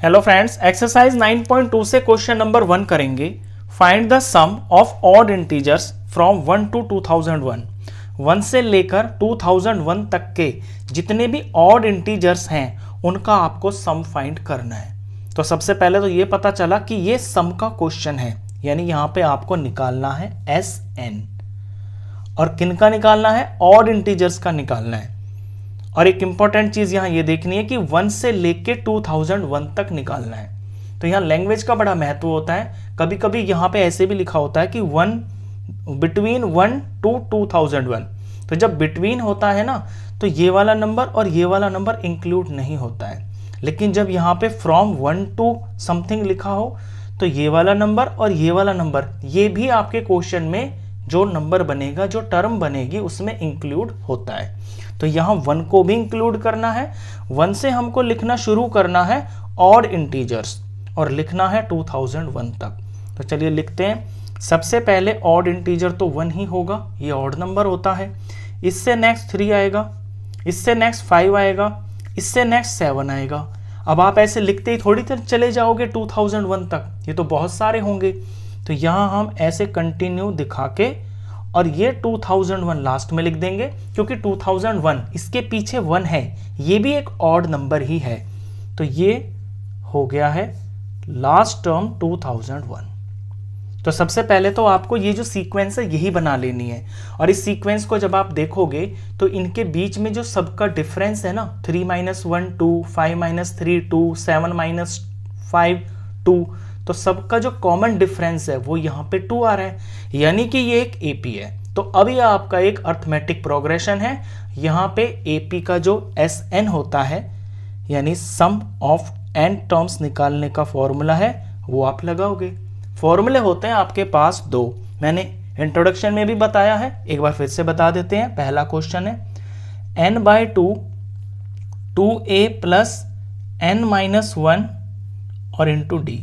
Hello friends, exercise 9.2 से question number 1 करेंगे। Find the sum of odd integers from 1 to 2001। 1 से लेकर 2001 तक के जितने भी ऑड इंटीजर्स हैं उनका आपको सम फाइंड करना है। तो सबसे पहले तो ये पता चला कि ये सम का क्वेश्चन है, यानी यहाँ पे आपको निकालना है SN। और किन का निकालना है? ऑड इंटीजर्स का निकालना है। और एक इंपॉर्टेंट चीज यहां ये देखनी है कि 1 से लेके 2001 तक निकालना है। तो यहां लैंग्वेज का बड़ा महत्व होता है। कभी कभी यहां पे ऐसे भी लिखा होता है कि बिटवीन 1 to 2001। तो जब बिटवीन होता है ना, तो ये वाला नंबर और ये वाला नंबर इंक्लूड नहीं होता है। लेकिन जब यहाँ पे फ्रॉम 1 to समथिंग लिखा हो तो ये वाला नंबर और ये वाला नंबर, ये भी आपके क्वेश्चन में जो नंबर बनेगा, जो टर्म बनेगी, उसमें इंक्लूड होता है। तो यहां 1 को भी इंक्लूड करना है। 1 से हमको लिखना शुरू करना है ऑड इंटीजर्स और लिखना है 2001 तक। तो चलिए लिखते हैं। सबसे पहले ऑड इंटीजर तो 1 ही होगा, ये ऑड नंबर होता है। इससे नेक्स्ट 3 आएगा, इससे नेक्स्ट 5 आएगा, इससे नेक्स्ट 7 आएगा। अब आप ऐसे लिखते ही थोड़ी देर चले जाओगे 2001 तक, ये तो बहुत सारे होंगे। तो यहां हम ऐसे कंटिन्यू दिखा के और ये 2001 लास्ट में लिख देंगे, क्योंकि 2001 इसके पीछे 1 है, ये भी एक ऑड नंबर ही है। तो ये हो गया है लास्ट टर्म 2001। तो सबसे पहले तो आपको ये जो सीक्वेंस है यही बना लेनी है। और इस सीक्वेंस को जब आप देखोगे तो इनके बीच में जो सबका डिफरेंस है ना, 3 - 1 2, 5 - 3 2, 7 - 5 2, तो सबका जो कॉमन डिफरेंस है वो यहाँ पे 2 आ रहा है, यानी कि ये एक AP है। तो अब ये आपका एक अर्थमेटिक प्रोग्रेशन है। यहाँ पे AP का जो SN होता है, यानी सम ऑफ n टर्म्स निकालने का फॉर्मूला है, वो आप लगाओगे। फॉर्मूले होते हैं आपके पास 2, मैंने इंट्रोडक्शन में भी बताया है, एक बार फिर से बता देते हैं। पहला क्वेश्चन है n/2 2a + n - 1 और इंटू d।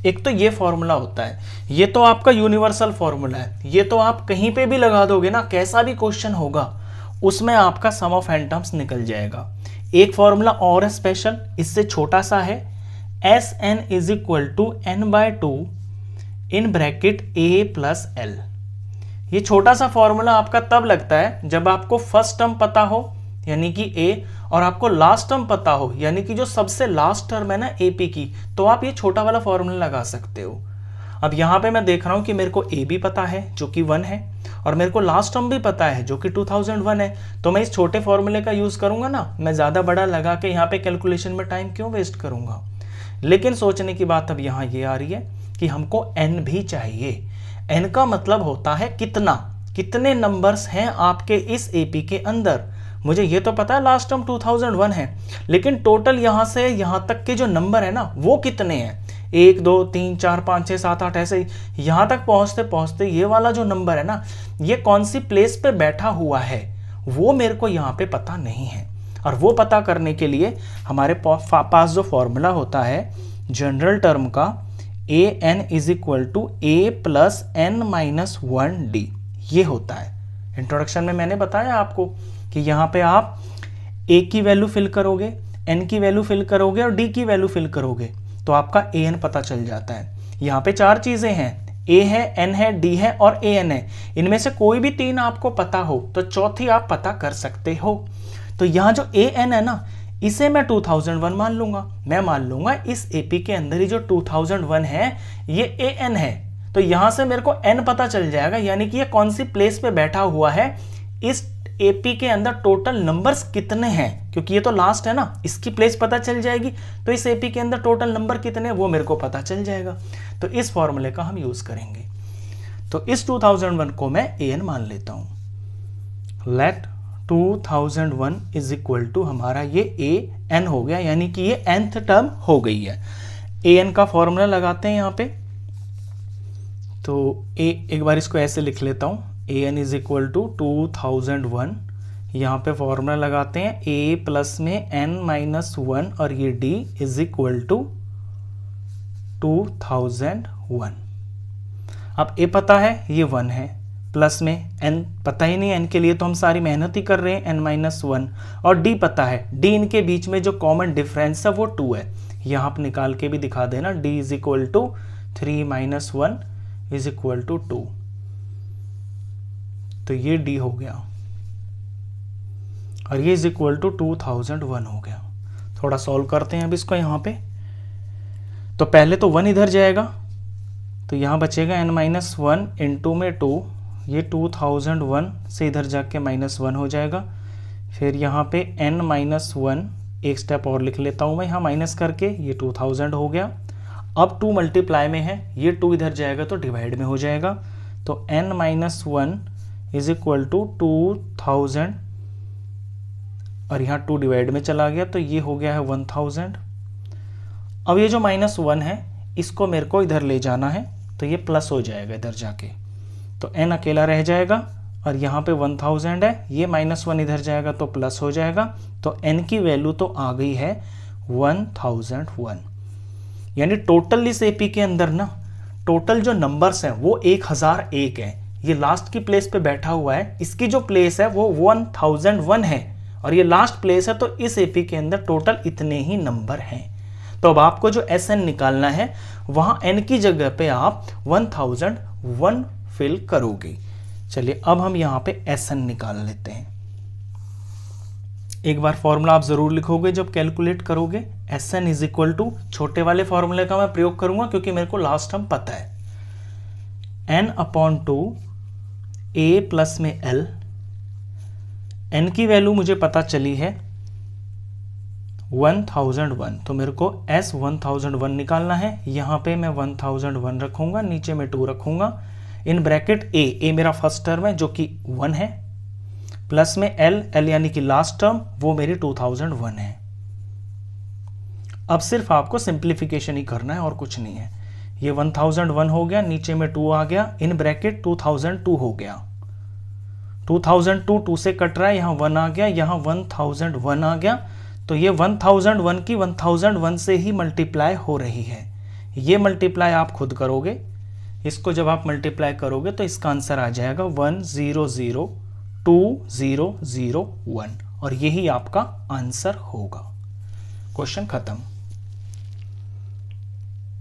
एक तो ये फॉर्मूला होता है, ये तो आपका यूनिवर्सल फॉर्मूला है, ये तो आप कहीं पे भी लगा दोगे ना, कैसा भी क्वेश्चन होगा उसमें आपका सम ऑफ n टर्म्स निकल जाएगा। एक फॉर्मूला और है स्पेशल, इससे छोटा सा है, SN = n/2 in bracket a + l। ये छोटा सा फॉर्मूला आपका तब लगता है जब आपको फर्स्ट टर्म पता हो, यानी कि a, और आपको लास्ट टर्म पता हो, यानी कि जो सबसे लास्ट टर्म है ना AP की, तो आप ये छोटा वाला फॉर्मूला लगा सकते हो। अब यहाँ पे मैं देख रहा हूँ कि मेरे को A भी पता है जो कि 1 है, और मेरे को लास्ट टर्म भी पता है जो कि 2001 है। तो मैं इस छोटे फॉर्मूले का यूज करूंगा ना, मैं ज्यादा बड़ा लगा के यहाँ पे कैलकुलेशन में टाइम क्यों वेस्ट करूंगा। लेकिन सोचने की बात अब यहाँ ये आ रही है कि हमको n भी चाहिए। n का मतलब होता है कितने नंबर्स हैं आपके इस AP के अंदर। मुझे ये तो पता है लास्ट टर्म 2001 है, लेकिन टोटल यहां से यहां तक के जो नंबर है ना वो कितने हैं, 1 2 3 4 5 6 7 8, ऐसे ही यहां तक पहुंचते पहुंचते ये वाला जो नंबर है ना, ये कौन सी प्लेस पे बैठा हुआ है वो मेरे को यहाँ पे पता नहीं है। और वो पता करने के लिए हमारे पास जो फॉर्मूला होता है जनरल टर्म का, AN = a + n - 1d, ये होता है। इंट्रोडक्शन में मैंने बताया आपको कि यहाँ पे आप A की वैल्यू फिल करोगे, N की वैल्यू फिल करोगे और D की वैल्यू फिल करोगे तो आपका AN पता चल जाता है। यहाँ पे 4 चीजें हैं, A है, N है, D है और AN है। इनमें से कोई भी 3 आपको पता हो तो चौथी आप पता कर सकते हो। तो यहाँ जो AN है ना, इसे मैं 2001 मान लूंगा। मैं मान लूंगा इस AP के अंदर ही जो 2001 है ये AN है। तो यहां से मेरे को n पता चल जाएगा, यानी कि ये कौन सी प्लेस पे बैठा हुआ है, इस AP के अंदर टोटल नंबर्स कितने हैं, क्योंकि ये तो लास्ट है ना, इसकी प्लेस पता चल जाएगी। तो इस AP के अंदर टोटल नंबर कितने हैं वो मेरे को पता चल जाएगा। तो इस फॉर्मूले का हम यूज करेंगे। तो इस 2001 को मैं AN मान लेता हूं। लेट 2001 = हमारा ये AN हो गया, यानी कि ये nth टर्म हो गई है। AN का फॉर्मूला लगाते हैं यहाँ पे। तो एक बार इसको ऐसे लिख लेता हूँ, AN = 2001। यहाँ पे फॉर्मूला लगाते हैं, A प्लस में n - 1 और ये D = 2001। अब A पता है, ये 1 है, प्लस में n पता ही नहीं, n के लिए तो हम सारी मेहनत ही कर रहे हैं, n - 1, और D पता है, D इनके बीच में जो कॉमन डिफरेंस है वो 2 है, यहाँ आप निकाल के भी दिखा देना, d is equal to 3 minus 1 is equal to 2। तो ये d हो गया और ये इज इक्वल टू 2001 हो गया। थोड़ा सॉल्व करते हैं अब इसको यहाँ पे। तो पहले तो 1 इधर जाएगा, तो यहाँ बचेगा n माइनस 1 इंटू में 2, ये 2001 से इधर जाके -1 हो जाएगा। फिर यहाँ पे n माइनस 1, एक स्टेप और लिख लेता हूँ मैं यहाँ माइनस करके, ये 2000 हो गया। अब 2 मल्टीप्लाई में है, ये 2 इधर जाएगा तो डिवाइड में हो जाएगा। तो n minus 1 is equal to 2000 और यहाँ 2 डिवाइड में चला गया तो ये हो गया है 1000। अब ये जो -1 है इसको मेरे को इधर ले जाना है, तो ये प्लस हो जाएगा इधर जाके, तो n अकेला रह जाएगा और यहाँ पे 1000 है, ये -1 इधर जाएगा तो प्लस हो जाएगा। तो n की वैल्यू तो आ गई है 1001। यानी टोटल इस एपी के अंदर ना टोटल जो नंबर्स हैं वो 1001 है। ये लास्ट की प्लेस पे बैठा हुआ है, इसकी जो प्लेस है वो 1001 है और ये लास्ट प्लेस है, तो इस एपी के अंदर टोटल इतने ही नंबर हैं। तो अब आपको जो Sn निकालना है वहां n की जगह पे आप 1001 फिल करोगे। चलिए अब हम यहाँ पे Sn निकाल लेते हैं। एक बार फॉर्मूला आप जरूर लिखोगे जब कैलकुलेट करोगे। Sn इज इक्वल टू, छोटे वाले फॉर्मूले का मैं प्रयोग करूंगा क्योंकि मेरे को लास्ट टर्म पता है, n/2 a प्लस में l। n की वैल्यू मुझे पता चली है 1001, तो मेरे को S1001 निकालना है। यहाँ पे मैं 1001 रखूंगा, नीचे में 2 रखूंगा, इन ब्रैकेट a मेरा फर्स्ट टर्म है जो कि 1 है, प्लस में l यानी कि लास्ट टर्म वो मेरी 2001 है। अब सिर्फ आपको सिंप्लीफिकेशन ही करना है और कुछ नहीं है। ये 1001 हो गया, नीचे में 2 आ गया, इन ब्रैकेट 2002 हो गया। 2002 2 से कट रहा है, यहाँ 1 आ गया, यहाँ 1001 आ गया। तो ये 1001 की 1001 से ही मल्टीप्लाई हो रही है। ये मल्टीप्लाई आप खुद करोगे, इसको जब आप मल्टीप्लाई करोगे तो इसका आंसर आ जाएगा 1002,001 और यही आपका आंसर होगा। क्वेश्चन खत्म।